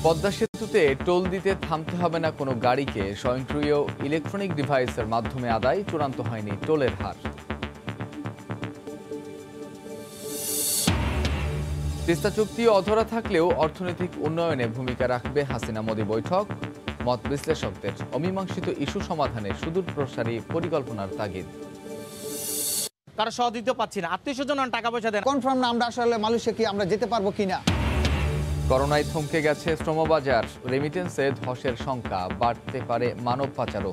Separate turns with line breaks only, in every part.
পদ্মা সেতুতে টোল দিতে থামতে হবে না কোনো গাড়িকে, স্বয়ংক্রিয় ইলেকট্রনিক ডিভাইসের মাধ্যমে আদায়, চূড়ান্ত হয়নি টোলের হার। তিস্তা চুক্তি অধরা থাকলেও অর্থনৈতিক উন্নয়নে ভূমিকা রাখবে হাসিনা মোদি বৈঠক, মত বিশ্লেষকদের। অমীমাংসিত ইস্যু সমাধানে সুদূরপ্রসারী পরিকল্পনার তাগিদ।
তারা সহ দিতে পারছি না, আত্মীয় স্বজন টাকা পয়সা দেন,
কনফার্ম না আমরা আসলে মালয়েশিয়া কি আমরা যেতে পারবো কিনা।
করোনায় থমকে গেছে শ্রমবাজার, রেমিটেন্সে ধসের শঙ্কা, বাড়তে পারে মানব পাচারও।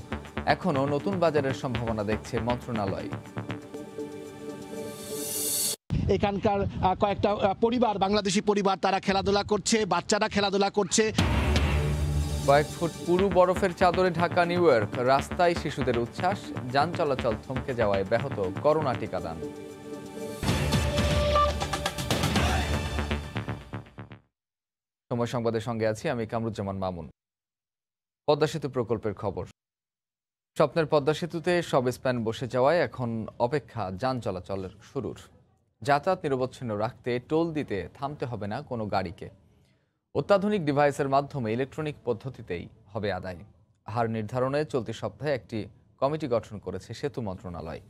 এখনও নতুন বাজারের সম্ভাবনা দেখছে মন্ত্রণালয়।
এখানকার কয়েকটা পরিবার, বাংলাদেশি পরিবার, তারা খেলাধুলা করছে, বাচ্চারা খেলাধুলা করছে।
কয়েক ফুট পুরু বরফের চাদরে ঢাকা নিউ ইয়র্ক, রাস্তায় শিশুদের উচ্ছ্বাস, যান চলাচল থমকে যাওয়ায় ব্যাহত করোনা টিকাদান। সময় সংবাদের সঙ্গে আছি আমি কামরুজ্জামান মামুন। পদ্মা সেতু প্রকল্পের খবর। স্বপ্নের পদ্মা সেতুতে সব স্প্যান বসে যাওয়ায় এখন অপেক্ষা যান চলাচলের শুরুর। যাতায়াত নিরবচ্ছিন্ন রাখতে টোল দিতে থামতে হবে না কোনো গাড়িকে। অত্যাধুনিক ডিভাইসের মাধ্যমে ইলেকট্রনিক পদ্ধতিতেই হবে আদায়। হার নির্ধারণে চলতি সপ্তাহে একটি কমিটি গঠন করেছে সেতু মন্ত্রণালয়।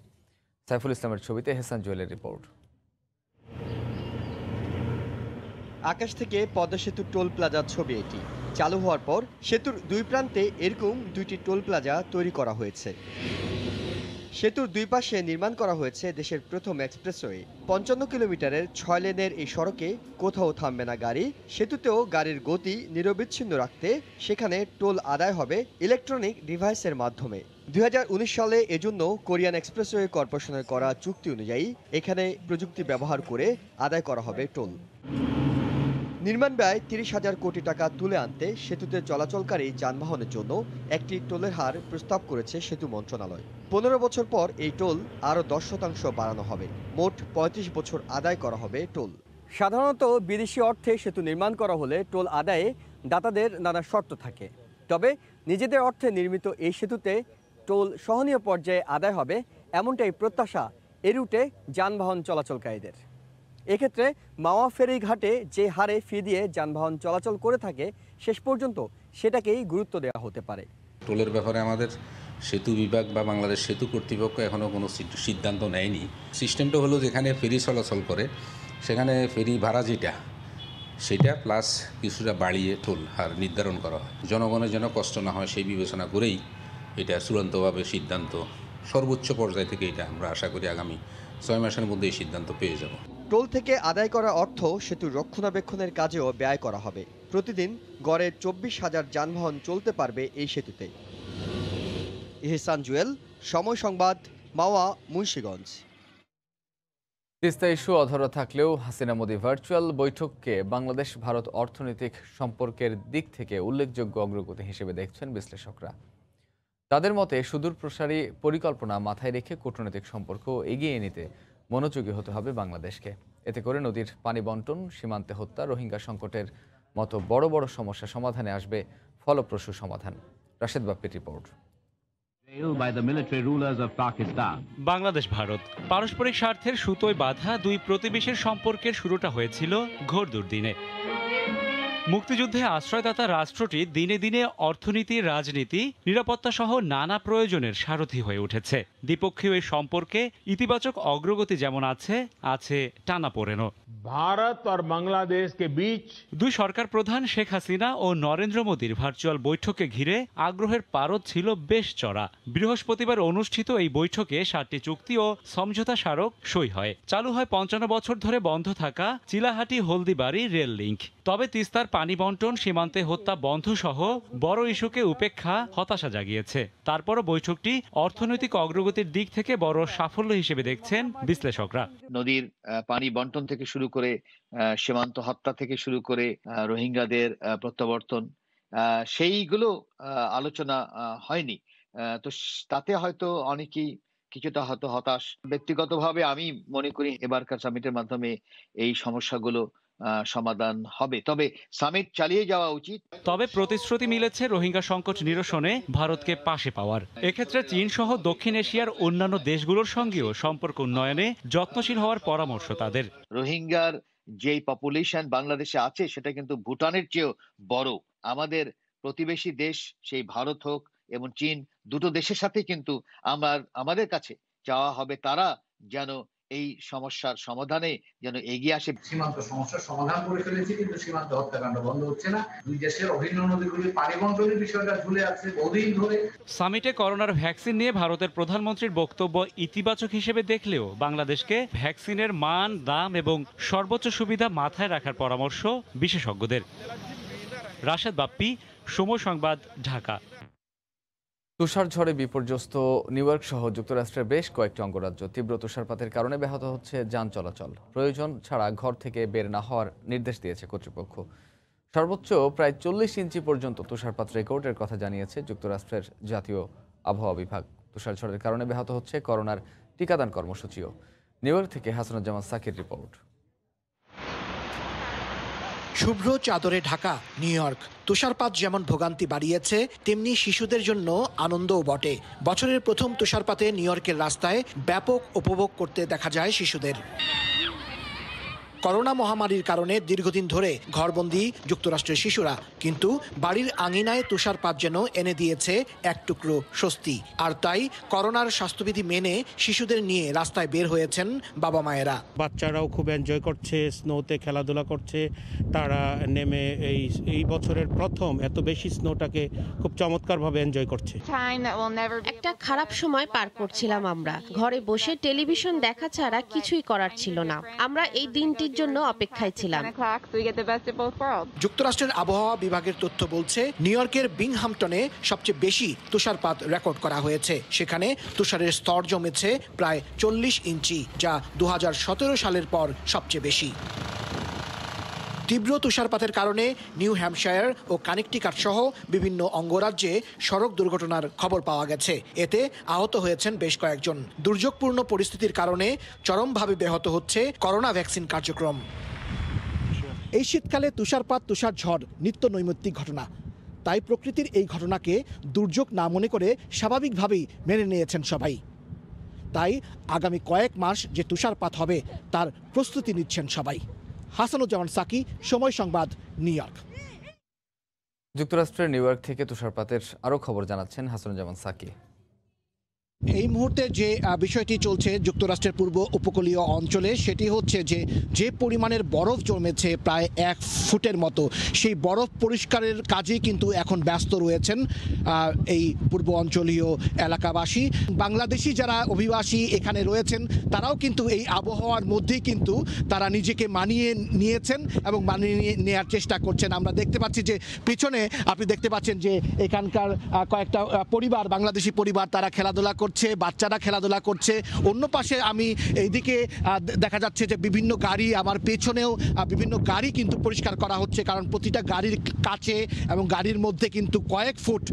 সাইফুল ইসলামের ছবিতে হেসান জুয়েলের রিপোর্ট।
আকাশ থেকে পদ্মা সেতুর টোল প্লাজার ছবি এটি। চালু হওয়ার পর সেতুর দুই প্রান্তে এরকম দুইটি টোল প্লাজা তৈরি করা হয়েছে। সেতুর দুই পাশে নির্মাণ করা হয়েছে দেশের প্রথম এক্সপ্রেসওয়ে। 55 কিলোমিটারের 6 লেনের এই সড়কে কোথাও থামবে না গাড়ি। সেতুতেও গাড়ির গতি নিরবিচ্ছিন্ন রাখতে সেখানে টোল আদায় হবে ইলেকট্রনিক ডিভাইসের মাধ্যমে। 2019 সালে এজন্য কোরিয়ান এক্সপ্রেসওয়ে কর্পোরেশনের করা চুক্তি অনুযায়ী এখানে প্রযুক্তি ব্যবহার করে আদায় করা হবে টোল। নির্মাণ ব্যয় 30,000 কোটি টাকা তুলে আনতে সেতুতে চলাচলকারী যানবাহনের জন্য একটি টোলের হার প্রস্তাব করেছে সেতু মন্ত্রণালয়। 15 বছর পর এই টোল আরও 10% বাড়ানো হবে। মোট 35 বছর আদায় করা হবে টোল। সাধারণত বিদেশি অর্থে সেতু নির্মাণ করা হলে টোল আদায়ে দাতাদের নানা শর্ত থাকে। তবে নিজেদের অর্থে নির্মিত এই সেতুতে টোল সহনীয় পর্যায়ে আদায় হবে, এমনটাই প্রত্যাশা এ রুটে যানবাহন চলাচলকারীদের। এক্ষেত্রে মাওয়া ফেরি ঘাটে যে হারে ফি দিয়ে যানবাহন চলাচল করে থাকে শেষ পর্যন্ত সেটাকেই গুরুত্ব দেওয়া হতে পারে।
টোলের ব্যাপারে আমাদের সেতু বিভাগ বা বাংলাদেশ সেতু কর্তৃপক্ষ এখনও কোনো সিদ্ধান্ত নেয়নি। সিস্টেমটা হলো যেখানে ফেরি চলাচল করে সেখানে ফেরি ভাড়া যেটা সেটা প্লাস কিছুটা বাড়িয়ে টোল হার নির্ধারণ করা হয়। জনগণের যেন কষ্ট না হয় সেই বিবেচনা করেই এটা চূড়ান্তভাবে সিদ্ধান্ত সর্বোচ্চ পর্যায় থেকে এটা আমরা আশা করি আগামী 6 মাসের মধ্যে এই সিদ্ধান্ত পেয়ে যাব। টোল থেকে আদায় করা অর্থ সেতুর রক্ষণাবেক্ষণের কাজেও ব্যয় করা হবে। প্রতিদিন গড়ে 24,000 যানবাহন চলতে পারবে এই সেতুতে। ইহসান জুয়েল, সময় সংবাদ, মাওয়া, মুন্সিগঞ্জ।
তিস্তা ইস্যু অধরা থাকলেও হাসিনা মোদি ভার্চুয়াল বৈঠককে বাংলাদেশ ভারত অর্থনৈতিক সম্পর্কের দিক থেকে উল্লেখযোগ্য অগ্রগতি হিসেবে দেখছেন বিশ্লেষকরা। তাদের মতে সুদূরপ্রসারী পরিকল্পনা মাথায় রেখে কূটনৈতিক সম্পর্ক এগিয়ে নিতে মনোযোগী হতে হবে বাংলাদেশকে। এতে করে নদীর পানি বন্টন, সীমান্তে হত্যা, রোহিঙ্গা সংকটের মতো বড় বড় সমস্যা সমাধানে আসবে ফলপ্রসূ সমাধান। রাশেদ বাপ্পির রিপোর্ট।
বাংলাদেশ ভারত পারস্পরিক স্বার্থের সুতোয় বাঁধা দুই প্রতিবেশীর সম্পর্কের শুরুটা হয়েছিল ঘোর দুর্দিনে। মুক্তিযুদ্ধে আশ্রয়দাতা রাষ্ট্রটি দিনে দিনে অর্থনীতি, রাজনীতি, নিরাপত্তা সহ নানা প্রয়োজনের সারথি হয়ে উঠেছে। দ্বিপক্ষীয় এই সম্পর্কে ইতিবাচক অগ্রগতি যেমন আছে টানাপোড়েনও।
ভারত আর বাংলাদেশ কে বীচ
দুই সরকার প্রধান শেখ হাসিনা ও নরেন্দ্র মোদীর ভার্চুয়াল বৈঠককে ঘিরে আগ্রহের পারদ ছিল বেশ চড়া। বৃহস্পতিবার অনুষ্ঠিত এই বৈঠকে 7টি চুক্তি ও সমঝোতা স্মারক সই হয়। চালু হয় 55 বছর ধরে বন্ধ থাকা চিলাহাটি হলদিবাড়ি রেল লিংক। তবে তিস্তার পানি বন্টন, সীমান্তে হত্যা বন্ধ সহ বড় ইস্যুকে উপেক্ষা হতাশা জাগিয়েছে। তারপরও বৈঠকটি অর্থনৈতিক অগ্রগতির দিক থেকে বড় সাফল্য হিসেবে দেখছেন বিশ্লেষকরা।
নদীর পানি বন্টন থেকে শুরু করে সীমান্ত হত্যা থেকে শুরু করে রোহিঙ্গাদের প্রত্যাবর্তন, সেইগুলো আলোচনা হয়নি। তো তাতে হয়তো অনেকেই কিছুটা হয়তো হতাশ। ব্যক্তিগতভাবে আমি মনে করি এবারকার সামিটের মাধ্যমে এই সমস্যাগুলো সমাধান হবে, তবে সামিট চালিয়ে যাওয়া উচিত।
তবে প্রতিশ্রুতি মিলেছে রোহিঙ্গা সংকট নিরসনে ভারতকে পাশে পাওয়ার। এক্ষেত্রে চীন সহ দক্ষিণ এশিয়ার অন্যান্য দেশগুলোর সঙ্গেও সম্পর্ক উন্নয়নে যত্নশীল হওয়ার পরামর্শ তাদের।
রোহিঙ্গার যেই পপুলেশন বাংলাদেশে আছে সেটা কিন্তু ভুটানের চেয়েও বড়। আমাদের প্রতিবেশী দেশ সেই ভারত হোক এবং চীন, দুটো দেশের সাথে কিন্তু আমাদের কাছে চাওয়া হবে তারা যেন এই সমস্যার সমাধানে যেন এগিয়ে আসে।
সীমান্ত সমস্যার সমাধান করে ফেলেছি, কিন্তু সীমান্ত হত্যাকাণ্ড বন্ধ হচ্ছে না। দুই দেশের অভিন্ন নদীগুলির পানি বন্টনের বিষয়টা ঝুলে আছে বহুদিন ধরে।
সামিটে করোনার ভ্যাকসিন নিয়ে ভারতের প্রধানমন্ত্রীর বক্তব্য ইতিবাচক হিসেবে দেখলেও বাংলাদেশকে ভ্যাকসিনের মান, দাম এবং সর্বোচ্চ সুবিধা মাথায় রাখার পরামর্শ বিশেষজ্ঞদের। রাশেদ বাপ্পি, সময় সংবাদ, ঢাকা।
তুষার ঝড়ে বিপর্যস্ত নিউ ইয়র্ক সহ যুক্তরাষ্ট্রের বেশ কয়েকটি অঙ্গরাজ্য তীব্র তুষারপাতের কারণে ব্যাহত হচ্ছে যান চলাচল। প্রয়োজন ছাড়া ঘর থেকে বের না হওয়ার নির্দেশ দিয়েছে কর্তৃপক্ষ। সর্বোচ্চ প্রায় 40 ইঞ্চি পর্যন্ত তুষারপাত রেকর্ডের কথা জানিয়েছে যুক্তরাষ্ট্রের জাতীয় আবহাওয়া বিভাগ। তুষার ঝড়ের কারণে ব্যাহত হচ্ছে করোনার টিকাদান কর্মসূচিও। নিউ ইয়র্ক থেকে হাসানুজ্জামান সাকির রিপোর্ট।
শুভ্র চাদরে ঢাকা নিউ ইয়র্ক। তুষারপাত যেমন ভোগান্তি বাড়িয়েছে, তেমনি শিশুদের জন্য আনন্দও বটে। বছরের প্রথম তুষারপাতে নিউ ইয়র্কের রাস্তায় ব্যাপক উপভোগ করতে দেখা যায় শিশুদের। করোনা মহামারীর কারণে দীর্ঘদিন ধরে ঘরবন্দি যুক্তরাষ্ট্রের শিশুরা, কিন্তু বাড়ির আঙিনায় তুষারপাত যেন এনে দিয়েছে এক টুকরো স্বস্তি। আর তাই করোনার স্বাস্থ্যবিধি মেনে শিশুদের নিয়ে রাস্তায় বের হয়েছেন বাবা মায়েরা।
বাচ্চারাও খুব এনজয় করছে, স্নোতে খেলাধুলা করছে। তারা নেমে এই বছরের প্রথম এত বেশি স্নোটাকে খুব চমৎকারভাবে এনজয় করছে।
একটা খারাপ সময় পার করছিলাম আমরা। ঘরে বসে টেলিভিশন দেখা ছাড়া কিছুই করার ছিল না। আমরা এই দিনটির জন্য অপেক্ষায় ছিলাম।
যুক্তরাষ্ট্রের আবহাওয়া বিভাগের তথ্য বলছে, নিউ ইয়র্কের বিংহামটনে সবচেয়ে বেশি তুষারপাত রেকর্ড করা হয়েছে। সেখানে তুষারের স্তর জমেছে প্রায় 40 ইঞ্চি, যা 2017 সালের পর সবচেয়ে বেশি। তীব্র তুষারপাতের কারণে নিউ হ্যাম্পশায়ার ও কানেকটিকাট সহ বিভিন্ন অঙ্গরাজ্যে সড়ক দুর্ঘটনার খবর পাওয়া গেছে। এতে আহত হয়েছেন বেশ কয়েকজন। দুর্যোগপূর্ণ পরিস্থিতির কারণে চরমভাবে ব্যাহত হচ্ছে করোনা ভ্যাকসিন কার্যক্রম। এই শীতকালে তুষারপাত, তুষার ঝড় নিত্য নৈমিত্তিক ঘটনা। তাই প্রকৃতির এই ঘটনাকে দুর্যোগ না মনে করে স্বাভাবিকভাবেই মেনে নিয়েছেন সবাই। তাই আগামী কয়েক মাস যে তুষারপাত হবে তার প্রস্তুতি নিচ্ছেন সবাই। হাসানুজ্জামান সাকি, সময় সংবাদ, নিউ ইয়র্ক।
যুক্তরাষ্ট্রের নিউ ইয়র্ক থেকে তুষারপাতের আরও খবর জানাচ্ছেন হাসানুজ্জামান সাকি।
এই মুহূর্তে যে বিষয়টি চলছে যুক্তরাষ্ট্রের পূর্ব উপকূলীয় অঞ্চলে, সেটি হচ্ছে যে পরিমাণের বরফ জমেছে প্রায় 1 ফুটের মতো, সেই বরফ পরিষ্কারের কাজে কিন্তু এখন ব্যস্ত রয়েছেন এই পূর্ব অঞ্চলীয় এলাকাবাসী। বাংলাদেশি যারা অভিবাসী এখানে রয়েছেন তারাও কিন্তু এই আবহাওয়ার মধ্যেই কিন্তু তারা নিজেকে মানিয়ে নিয়েছেন এবং মানিয়ে নেওয়ার চেষ্টা করছেন। আমরা দেখতে পাচ্ছি যে পিছনে আপনি দেখতে পাচ্ছেন যে এখানকার কয়েকটা পরিবার, বাংলাদেশি পরিবার, তারা খেলাধুলা করছে, বাচ্চারা খেলাধুলা করছে। অন্য পাশে আমি এইদিকে দেখা যাচ্ছে যে বিভিন্ন গাড়ি, আমার পেছনেও বিভিন্ন গাড়ি কিন্তু পরিষ্কার করা হচ্ছে, কারণ প্রতিটা গাড়ির কাছে এবং গাড়ির মধ্যে কিন্তু কয়েক ফুট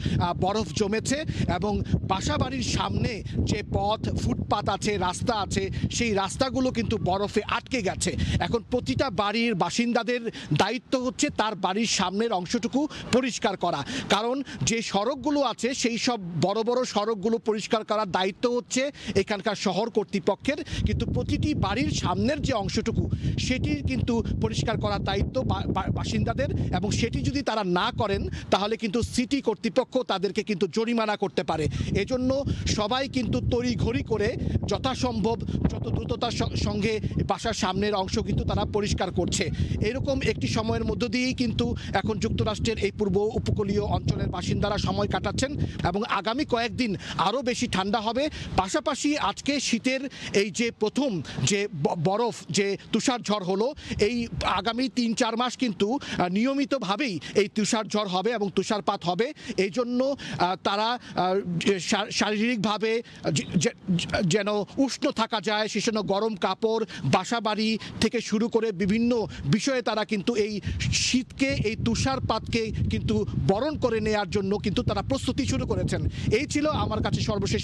বরফ জমেছে এবং বাসা বাড়ির সামনে যে পথ, ফুটপাত আছে, রাস্তা আছে, সেই রাস্তাগুলো কিন্তু বরফে আটকে গেছে। এখন প্রতিটা বাড়ির বাসিন্দাদের দায়িত্ব হচ্ছে তার বাড়ির সামনের অংশটুকু পরিষ্কার করা, কারণ যে সড়কগুলো আছে সেই সব বড় বড় সড়কগুলো পরিষ্কার করার দায়িত্ব হচ্ছে এখানকার শহর কর্তৃপক্ষের, কিন্তু প্রতিটি বাড়ির সামনের যে অংশটুকু সেটির কিন্তু পরিষ্কার করার দায়িত্ব বাসিন্দাদের, এবং সেটি যদি তারা না করেন তাহলে কিন্তু সিটি কর্তৃপক্ষ তাদেরকে কিন্তু জরিমানা করতে পারে। এজন্য সবাই কিন্তু তড়িঘড়ি করে যথাসম্ভব যত দ্রুততার সঙ্গে বাসার সামনের অংশ কিন্তু তারা পরিষ্কার করছে। এরকম একটি সময়ের মধ্য দিয়েই কিন্তু এখন যুক্তরাষ্ট্রের এই পূর্ব উপকূলীয় অঞ্চলের বাসিন্দারা সময় কাটাচ্ছেন এবং আগামী কয়েকদিন আরও বেশি ঠান্ডা হবে। পাশাপাশি আজকে শীতের এই যে প্রথম যে বরফ, যে তুষার ঝড় হলো, এই আগামী 3-4 মাস কিন্তু নিয়মিতভাবেই এই তুষার ঝড় হবে এবং তুষারপাত হবে। এই জন্য তারা শারীরিকভাবে যেন উষ্ণ থাকা যায়, সেজন্য গরম কাপড়, বাসা বাড়ি থেকে শুরু করে বিভিন্ন বিষয়ে তারা কিন্তু এই শীতকে, এই তুষারপাতকে কিন্তু বরণ করে নেওয়ার জন্য কিন্তু তারা প্রস্তুতি শুরু করেছেন। এই ছিল আমার কাছে সর্বশেষ।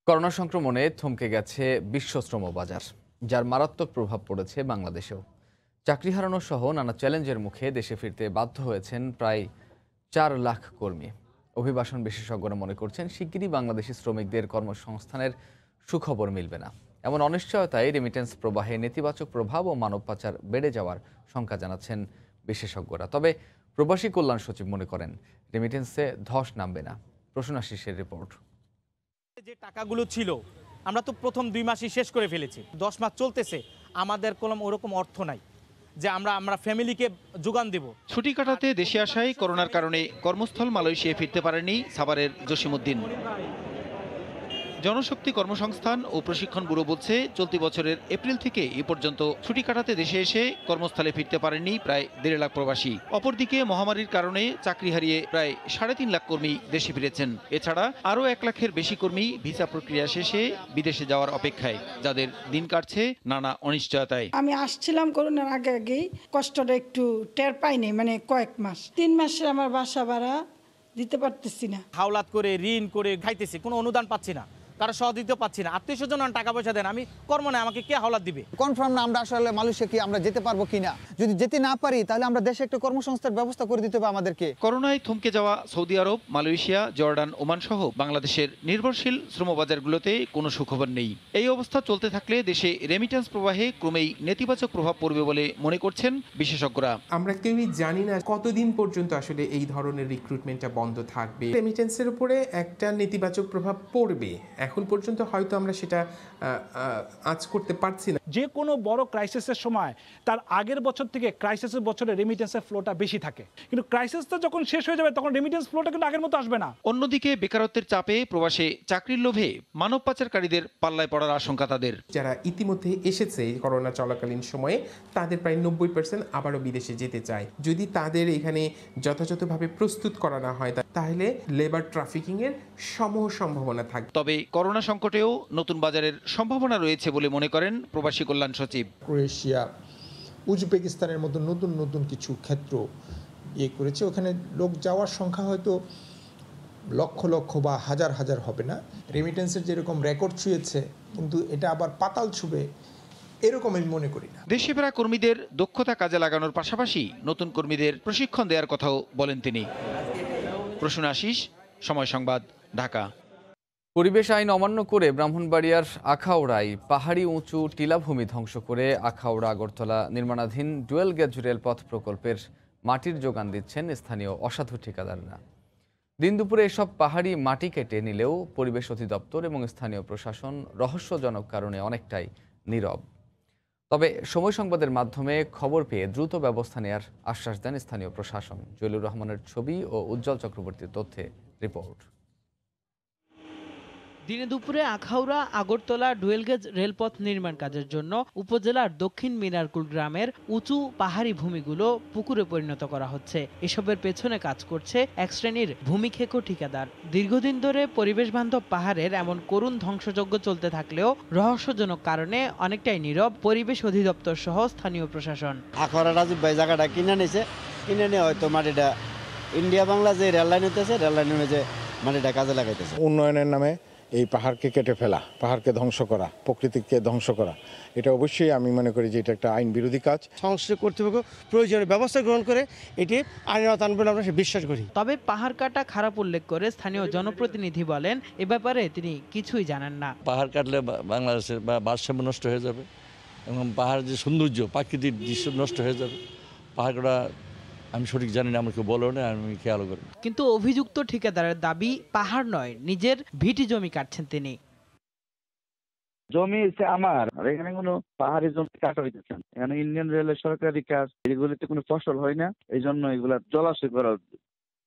করোনা সংক্রমণে থমকে গেছে বিশ্ব শ্রম বাজার, যার মারাত্মক প্রভাব পড়েছে বাংলাদেশেও। চাকরি হারানো সহ নানা চ্যালেঞ্জের মুখে দেশে ফিরতে বাধ্য হয়েছেন প্রায় 4 লাখ কর্মী। অভিবাসন বিশেষজ্ঞরা মনে করছেন শিগগিরই বাংলাদেশি শ্রমিকদের কর্মসংস্থানের সুখবর মিলবে না। এমন অনিশ্চয়তায় রেমিটেন্স প্রবাহে নেতিবাচক প্রভাব ও মানব পাচার বেড়ে যাওয়ার শঙ্কা জানাচ্ছেন বিশেষজ্ঞরা। তবে প্রবাসী কল্যাণ সচিব মনে করেন রেমিটেন্সে ধস নামবে না। প্রসূনাশিসের রিপোর্ট।
যে টাকাগুলো ছিল আমরা তো প্রথম 2 মাসই শেষ করে ফেলেছি, 10 মাস চলতেছে, আমাদের কোনো ওরকম অর্থ নাই যে আমরা ফ্যামিলিকে যোগান দেব।
ছুটি কাটাতে দেশে আসায় করোনার কারণে কর্মস্থল মালয়েশিয়ায় ফিরতে পারেনি সাভারের জসিমউদ্দিন। জনশক্তি কর্মসংস্থান ও প্রশিক্ষণ ব্যুরো বলছে, চলতি বছরের এপ্রিল থেকে এ পর্যন্ত ছুটি কাটাতে দেশে এসে কর্মস্থলে ফিরতে পারেননি প্রায় 1.5 লাখ প্রবাসী। অপরদিকে মহামারীর কারণে চাকরি হারিয়ে প্রায় 3.5 লাখ কর্মী দেশে ফিরেছেন। এছাড়া আরও 1 লাখের বেশি কর্মী ভিসা প্রক্রিয়া শেষে বিদেশে যাওয়ার অপেক্ষায়, যাদের দিন কাটছে নানা অনিশ্চয়তায়।
আমি আসছিলাম করোনার আগেই কষ্টটা একটু টের পাইনি, মানে কয়েক মাস, 3 মাসে আমার বাসা ভাড়া দিতে পারতেছি না।
হাওলাত করে ঋণ করে খাইতেছি, কোনো অনুদান পাচ্ছি না, কারো সহযোগিতা পাচ্ছি না। আত্মীয় স্বজন টাকা পয়সা দেন, আমি কর্ম নেই, আমাকে কে হাওলাত দিবে?
কনফার্ম না আমরা আসলে মালয়েশিয়া কি আমরা যেতে পারবো কিনা। যদি যেতে না পারি তাহলে আমরা দেশে একটা কর্মসংস্থার ব্যবস্থা করে দিতে হবে আমাদেরকে।
করোনায় থমকে যাওয়া সৌদি আরব, মালয়েশিয়া, জর্ডান, ওমান সহ বাংলাদেশের নির্ভরশীল শ্রমবাজারগুলোতে কোনো সুখবর নেই। এই অবস্থা চলতে থাকলে দেশে রেমিটেন্স প্রবাহে ক্রমেই নেতিবাচক প্রভাব পড়বে বলে মনে করছেন বিশেষজ্ঞরা।
আমরা কেউই জানি না কতদিন পর্যন্ত আসলে এই ধরনের রিক্রুটমেন্টটা বন্ধ থাকবে। রেমিটেন্সের উপরে একটা নেতিবাচক প্রভাব পড়বে, এখন পর্যন্ত হয়তো আমরা সেটা আজ করতে পারছি না।
যে কোনো বড় ক্রাইসিসের সময় তার আগের বছর থেকে ক্রাইসিসের বছরে রেমিটেন্সের ফ্লোটা বেশি থাকে, কিন্তু ক্রাইসিসটা যখন শেষ হয়ে যাবে তখন রেমিটেন্স ফ্লোটা কিন্তু আগের মতো আসবে না।
অন্যদিকে বেকারত্বের চাপে প্রবাসে চাকরির লোভে মানব পাচারকারীদের পাল্লায় পড়ার আশঙ্কা তাদের।
যারা ইতিমধ্যে এসেছে করোনা চলাকালীন সময়ে, তাদের প্রায় 90% আবারও বিদেশে যেতে চায়। যদি তাদের এখানে যথাযথভাবে প্রস্তুত করা না হয় তাহলে লেবার ট্রাফিকিং এর সমূহ সম্ভাবনা থাকবে।
তবে করোনা সংকটেও নতুন বাজারের সম্ভাবনা রয়েছে বলে মনে করেন প্রবাসী কল্যাণ সচিব।
ক্রোয়েশিয়া, উজবেকিস্তানের মতো নতুন নতুন কিছু ক্ষেত্র করেছে, ওখানে লোক যাওয়ার সংখ্যা হয়তো লক্ষ লক্ষ বা হাজার হাজার হবে না। রেমিটেন্সের যেরকম রেকর্ড ছুঁয়েছে, কিন্তু এটা আবার পাতাল ছুবে এরকম আমি মনে করি না।
দেশে ফেরা কর্মীদের দক্ষতা কাজে লাগানোর পাশাপাশি নতুন কর্মীদের প্রশিক্ষণ দেওয়ার কথাও বলেন তিনি। প্রসূনাশিস, সময় সংবাদ, ঢাকা।
পরিবেশ আইন অমান্য করে ব্রাহ্মণবাড়িয়ার আখাউড়ায় পাহাড়ি উঁচু টিলাভূমি ধ্বংস করে আখাউড়া আগরতলা নির্মাণাধীন ডুয়েল গেজ রেলপথ প্রকল্পের মাটির যোগান দিচ্ছেন স্থানীয় অসাধু ঠিকাদাররা। দিন দুপুরে এসব পাহাড়ি মাটি কেটে নিলেও পরিবেশ অধিদপ্তর এবং স্থানীয় প্রশাসন রহস্যজনক কারণে অনেকটাই নীরব। তবে সময় সংবাদের মাধ্যমে খবর পেয়ে দ্রুত ব্যবস্থা নেওয়ার আশ্বাস দেন স্থানীয় প্রশাসন। জলিলুর রহমানের ছবি ও উজ্জ্বল চক্রবর্তীর তথ্যে রিপোর্ট।
দিনে দুপুরে আখাউড়া আগরতলা ডুয়েল গেজ রেলপথ নির্মাণ কাজের জন্য উপজেলার দক্ষিণ মিনারকুল গ্রামের উঁচু পাহাড়ি ভূমিগুলো পুকুরে পরিণত করা হচ্ছে। এসবের পেছনে কাজ করছে এক শ্রেণীর ভূমিক্ষেকো ঠিকাদার। দীর্ঘদিন ধরে পরিবেশ বান্ধব পাহাড়ের এমন করুণ ধ্বংসযজ্ঞ চলতে থাকলেও রহস্যজনক কারণে অনেকটাই নীরব পরিবেশ অধিদপ্তর সহ স্থানীয় প্রশাসন।
আখাউড়া রাজীব ভাই জায়গাটা কিনে নিয়ে হয়তো মাটিটা ইন্ডিয়া বাংলা যে রেল লাইন হইতেছে, রেল লাইন যে মাটিটা কাজে লাগাইতেছে।
উন্নয়নের নামে এই পাহাড়কে কেটে ফেলা, পাহাড়কে ধ্বংস করা, প্রকৃতিকে ধ্বংস করা, এটা অবশ্যই আমি মনে করি যে এটা একটা আইন বিরোধী কাজ।
সংশ্লিষ্ট কর্তৃপক্ষ প্রয়োজনীয় ব্যবস্থা গ্রহণ করে এটি আইনের আওতায় আনবে আমরা বিশ্বাস করি।
তবে পাহাড় কাটা খারাপ উল্লেখ করে স্থানীয় জনপ্রতিনিধি বলেন, এ ব্যাপারে তিনি কিছুই জানেন না।
পাহাড় কাটলে বাংলাদেশের ভারসাম্য নষ্ট হয়ে যাবে এবং পাহাড়ের যে সৌন্দর্য, প্রাকৃতিক দৃশ্য নষ্ট হয়ে যাবে। পাহাড় কাটা আমি সঠিক জানি না, আমাকে বলো না, আমি খেয়াল করি।
কিন্তু অভিযুক্ত ঠিকাদারের দাবি পাহাড় নয়, নিজের ভিটি জমি কাটছেন তিনি।
জমি আমার, এখানে কোনো পাহাড়ি জমি কাটা হইতেছে না। এখানে ইন্ডিয়ান রেলের সরকারি কাজ, এগুলিতে কোনো ফসল হয় না, এই জন্য এগুলা জলাশয় করা।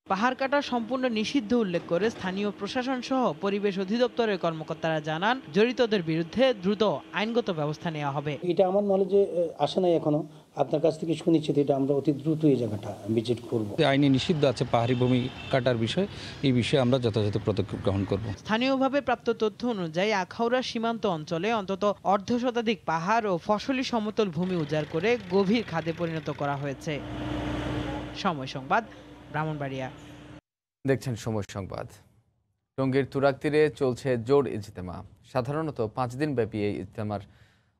পাহাড় কাটা সম্পূর্ণ নিষিদ্ধ উল্লেখ করে স্থানীয় প্রশাসন সহ পরিবেশ অধিদপ্তরের কর্মকর্তারা জানান, জড়িতদের বিরুদ্ধে দ্রুত আইনগত ব্যবস্থা নেওয়া হবে।
এটা আমার নলেজে আসে নাই এখনো, আপনার কাছ থেকে শুনেছি, এটা আমরা অতি দ্রুত এই জায়গাটা ভিজিট করব।
আইনে নিষিদ্ধ আছে পাহাড়ি ভূমি কাটার বিষয়, এই বিষয়ে আমরা যথাযথ পদক্ষেপ গ্রহণ করব।
স্থানীয়ভাবে প্রাপ্ত তথ্য অনুযায়ী আখাউড়া সীমান্ত অঞ্চলে অন্তত 1/2 শতাধিক পাহাড় ও ফসলি সমতল ভূমি উজাড় করে গভীর খাদে পরিণত করা হয়েছে। সময় সংবাদ, ব্রাহ্মণবাড়িয়া।
দেখছেন সময় সংবাদ। টঙ্গীর তুরাগ তীরে চলছে জোর ইজতেমা। সাধারণত 5 দিন ব্যাপী এই ইজতেমার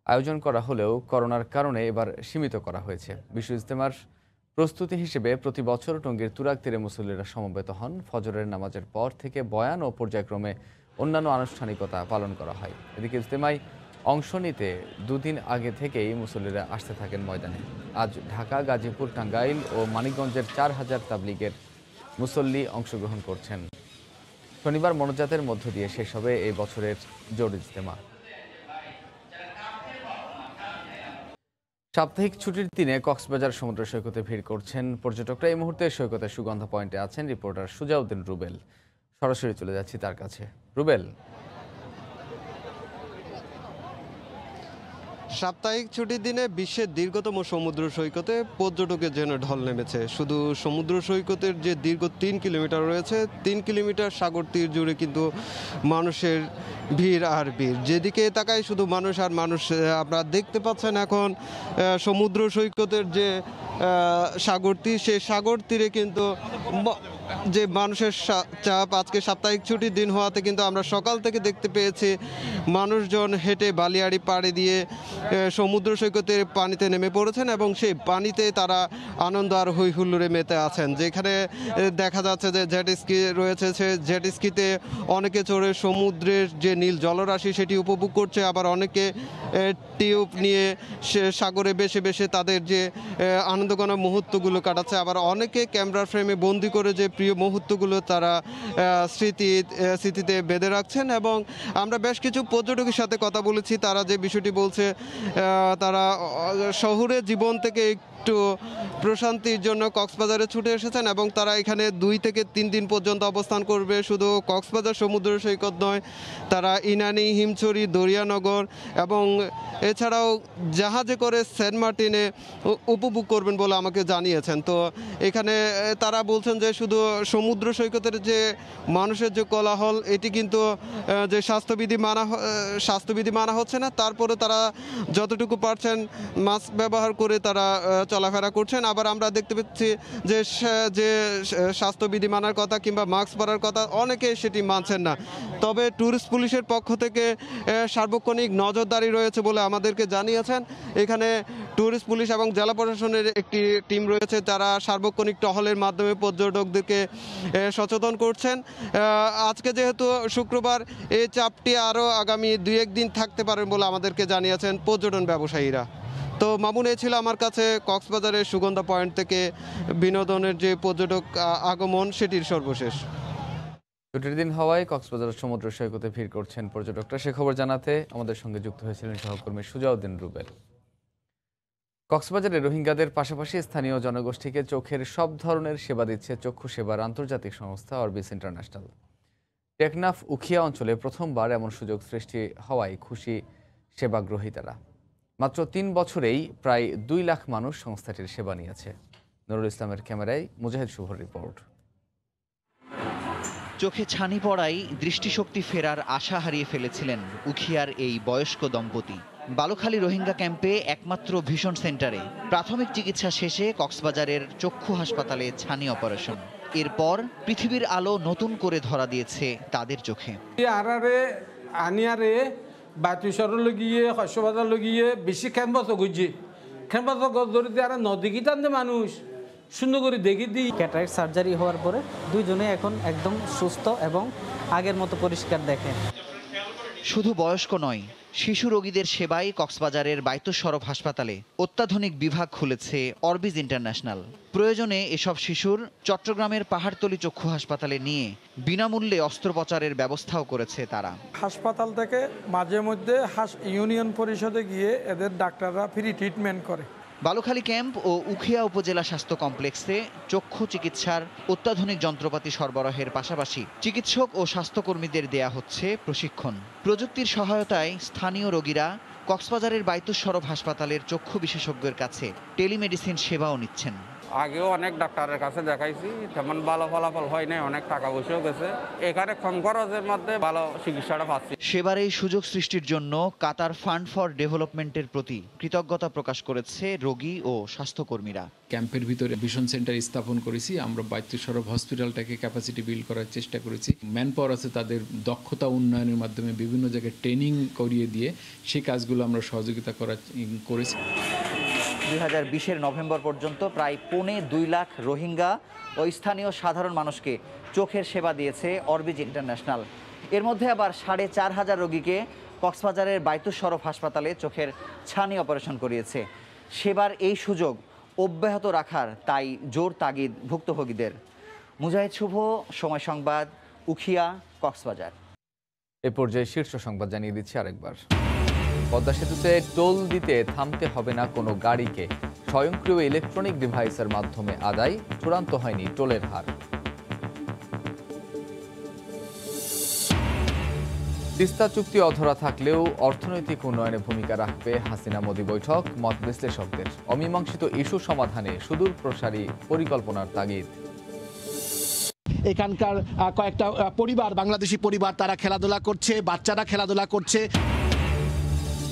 আয়োজন করা হলেও করোনার কারণে এবার সীমিত করা হয়েছে। বিশ্ব ইজতেমার প্রস্তুতি হিসেবে প্রতি বছর টঙ্গীর তুরাগ তীরে মুসল্লিরা সমবেত হন। ফজরের নামাজের পর থেকে বয়ান ও পর্যায়ক্রমে অন্যান্য আনুষ্ঠানিকতা পালন করা হয়। এদিকে ইজতেমায় অংশ নিতে দুদিন আগে থেকেই মুসল্লিরা আসতে থাকেন ময়দানে। আজ ঢাকা, গাজীপুর, টাঙ্গাইল ও মানিকগঞ্জের 4000 তাবলিগের মুসল্লি অংশগ্রহণ করছেন। শনিবার মোনাজাতের মধ্য দিয়ে শেষ হবে এই বছরের জোড় ইজতেমা। সাপ্তাহিক ছুটির দিনে কক্সবাজার সমুদ্র সৈকতে ভিড় করছেন পর্যটকরা। এই মুহূর্তে সৈকতে সুগন্ধা পয়েন্টে আছেন রিপোর্টার সুজাউদ্দিন রুবেল। সরাসরি চলে যাচ্ছি তার কাছে। রুবেল,
সাপ্তাহিক ছুটির দিনে বিশ্বের দীর্ঘতম সমুদ্র সৈকতে পর্যটকের যেন ঢল নেমেছে। শুধু সমুদ্র সৈকতের যে দীর্ঘ 3 কিলোমিটার রয়েছে, 3 কিলোমিটার সাগর তীর জুড়ে কিন্তু মানুষের ভিড় আর ভিড়। যেদিকে তাকাই শুধু মানুষ আর মানুষ। আপনারা দেখতে পাচ্ছেন এখন সমুদ্র সৈকতের যে সাগর তীর, সেই সাগর তীরে কিন্তু যে মানুষের চাপ, আজকে সাপ্তাহিক ছুটির দিন হওয়াতে কিন্তু আমরা সকাল থেকে দেখতে পেয়েছি মানুষজন হেঁটে বালিয়াড়ি পাড়ে দিয়ে সমুদ্র সৈকতের পানিতে নেমে পড়েছেন এবং সেই পানিতে তারা আনন্দ আর হই হুল্লোড়ে মেতে আছেন। যেখানে দেখা যাচ্ছে যে জেট স্কি রয়েছে, সে জেট স্কিতে অনেকে চড়ে সমুদ্রের যে নীল জলরাশি সেটি উপভোগ করছে, আবার অনেকে টিউব নিয়ে সে সাগরে বেশে বেশে তাদের যে আনন্দঘন মুহূর্তগুলো কাটাচ্ছে, আবার অনেকে ক্যামেরার ফ্রেমে বন্দি করে যে প্রিয় মুহূর্তগুলো তারা স্মৃতিতে বেঁধে রাখছেন। এবং আমরা বেশ কিছু পর্যটকের সাথে কথা বলেছি, তারা যে বিষয়টি বলছে, তারা শহুরে জীবন থেকে একটু প্রশান্তির জন্য কক্সবাজারে ছুটে এসেছেন এবং তারা এখানে 2 থেকে 3 দিন পর্যন্ত অবস্থান করবে। শুধু কক্সবাজার সমুদ্র সৈকত নয়, তারা ইনানি, হিমছড়ি, দরিয়ানগর এবং এছাড়াও জাহাজে করে সেন্ট মার্টিনে উপভোগ করবেন বলে আমাকে জানিয়েছেন। তো এখানে তারা বলছেন যে শুধু সমুদ্র সৈকতের যে মানুষের যে কোলাহল, এটি কিন্তু যে স্বাস্থ্যবিধি মানা হচ্ছে না, তারপরে তারা যতটুকু পারছেন মাস্ক ব্যবহার করে তারা চলাফেরা করছেন। আবার আমরা দেখতে পাচ্ছি যে স্বাস্থ্যবিধি মানার কথা কিংবা মাস্ক পরার কথা অনেকে সেটি মানছেন না। তবে ট্যুরিস্ট পুলিশের পক্ষ থেকে সার্বক্ষণিক নজরদারি রয়েছে বলে আমাদেরকে জানিয়েছেন। এখানে ট্যুরিস্ট পুলিশ এবং জেলা প্রশাসনের একটি টিম রয়েছে, যারা সার্বক্ষণিক টহলের মাধ্যমে পর্যটকদেরকে সচেতন করছেন। আজকে যেহেতু শুক্রবার, এই চাপটি আরও আগামী 2-1 দিন থাকতে পারেন বলে আমাদেরকে জানিয়েছেন পর্যটন ব্যবসায়ীরা। তো মামুন, এই ছিল আমার কাছে কক্সবাজারের সুগন্ধা পয়েন্ট থেকে বিনোদনের যে পর্যটক আগমন সেটির সর্বশেষ।
ছুটির দিন হওয়ায় কক্সবাজার সমুদ্র সৈকতে ভিড় করছেন পর্যটকরা। সে খবর জানাতে আমাদের সঙ্গে যুক্ত হয়েছিলেন সহকর্মী সুজাউদ্দিন রুবেল। কক্সবাজারে রোহিঙ্গাদের পাশাপাশি স্থানীয় জনগোষ্ঠীকে চোখের সব ধরনের সেবা দিচ্ছে চক্ষু সেবার আন্তর্জাতিক সংস্থা অরবিস ইন্টারন্যাশনাল। টেকনাফ উখিয়া অঞ্চলে প্রথমবার এমন সুযোগ সৃষ্টি হওয়ায় খুশি সেবাগ্রহীতারা। মাত্র 3 বছরেই প্রায় 2 লাখ মানুষ সংস্থাটির সেবা নিয়েছে। নুরুল ইসলামের ক্যামেরায় মুজাহিদ শুভর রিপোর্ট।
চোখে ছানি পড়াই দৃষ্টিশক্তি ফেরার আশা হারিয়ে ফেলেছিলেন উখিয়ার এই বয়স্ক দম্পতি। বালুখালী রোহিঙ্গা ক্যাম্পে একমাত্র ভিশন সেন্টারে প্রাথমিক চিকিৎসা শেষে কক্সবাজারের চক্ষু হাসপাতালে ছানি অপারেশন। এরপর পৃথিবীর আলো নতুন করে ধরা দিয়েছে তাদের চোখে।
আনিয়ারে বাতুসর লগিয়ে হর্ষবাজার লগিয়ে বেশি ক্যাম্পাস গুজি ক্যাম্পাস ধরে আর নদী গীতান মানুষ সুন্দর করে দেখি দিই।
ক্যাটারাক্ট সার্জারি হওয়ার পরে দুইজনে এখন একদম সুস্থ এবং আগের মতো পরিষ্কার দেখেন।
শুধু বয়স্ক নয়, শিশু রোগীদের সেবায় কক্সবাজারের বায়তুস শরফ হাসপাতালে অত্যাধুনিক বিভাগ খুলেছে অরবিস ইন্টারন্যাশনাল। প্রয়োজনে এসব শিশুর চট্টগ্রামের পাহাড়তলী চক্ষু হাসপাতালে নিয়ে বিনামূল্যে অস্ত্রোপচারের ব্যবস্থাও করেছে তারা।
হাসপাতাল থেকে মাঝে মধ্যে ইউনিয়ন পরিষদে গিয়ে এদের ডাক্তাররা ফ্রি ট্রিটমেন্ট করে।
বালুখালী ক্যাম্প ও উখিয়া উপজেলা স্বাস্থ্য কমপ্লেক্সে চক্ষু চিকিৎসার অত্যাধুনিক যন্ত্রপাতি সরবরাহের পাশাপাশি চিকিৎসক ও স্বাস্থ্যকর্মীদের দেয়া হচ্ছে প্রশিক্ষণ। প্রযুক্তির সহায়তায় স্থানীয় রোগীরা কক্সবাজারের বায়তুস শরফ হাসপাতালের চক্ষু বিশেষজ্ঞের কাছে টেলিমেডিসিন সেবাও নিচ্ছেন।
আগেও অনেক ডাক্তারের কাছে দেখাইছি, তেমন ভালো ফলাফল হয় নাই, অনেক টাকা পয়সাও গেছে। এখানে কম খরচের মধ্যে ভালো চিকিৎসাটা পাচ্ছি।
সেবার এই সুযোগ সৃষ্টির জন্য কাতার ফান্ড ফর ডেভেলপমেন্টের প্রতি কৃতজ্ঞতা প্রকাশ করেছে রোগী ও স্বাস্থ্যকর্মীরা।
ক্যাম্পের ভিতরে ভিশন সেন্টার স্থাপন করেছি আমরা। বায়তুস শরফ হসপিটালটাকে ক্যাপাসিটি বিল্ড করার চেষ্টা করেছি। ম্যান পাওয়ার আছে, তাদের দক্ষতা উন্নয়নের মাধ্যমে বিভিন্ন জায়গায় ট্রেনিং করিয়ে দিয়ে সেই কাজগুলো আমরা সহযোগিতা করেছি।
2020-এর নভেম্বর পর্যন্ত প্রায় 2.25 লাখ রোহিঙ্গা ও স্থানীয় সাধারণ মানুষকে চোখের সেবা দিয়েছে অরবিস ইন্টারন্যাশনাল। এর মধ্যে আবার 4,500 রোগীকে কক্সবাজারের বায়তুস শরফ হাসপাতালে চোখের ছানি অপারেশন করিয়েছে। সেবার এই সুযোগ অব্যাহত রাখার তাই জোর তাগিদ ভুক্তভোগীদের। মুজাহিদ শুভ, সময় সংবাদ, উখিয়া, কক্সবাজার।
এ পর্যায়ে শীর্ষ সংবাদ জানিয়ে দিচ্ছি আরেকবার। পদ্মা সেতুতে টোল দিতে থামতে হবে না কোনো গাড়িকে। স্বয়ংক্রিয় ইলেকট্রনিক ডিভাইসের মাধ্যমে আদায়, চূড়ান্ত হয়নি টোলের হার। তিস্তা চুক্তি অধরা থাকলেও অর্থনৈতিক উন্নয়নে ভূমিকা রাখবে হাসিনা মোদি বৈঠক, মত বিশ্লেষকদের। অমীমাংসিত ইস্যু সমাধানে সুদূর প্রসারী পরিকল্পনার তাগিদ।
এখানকার কয়েকটা পরিবার, বাংলাদেশি পরিবার, তারা খেলাধুলা করছে, বাচ্চারা খেলাধুলা করছে।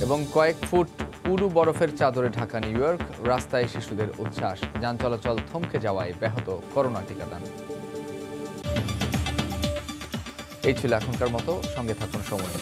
এবং কয়েক ফুট পুরু বরফের চাদরে ঢাকা নিউ ইয়র্ক, রাস্তায় শিশুদের উচ্ছ্বাস। যান চলাচল থমকে যাওয়ায় ব্যাহত করোনা টিকাদান। এই ছিল এখনকার মতো, সঙ্গে থাকুন সময়।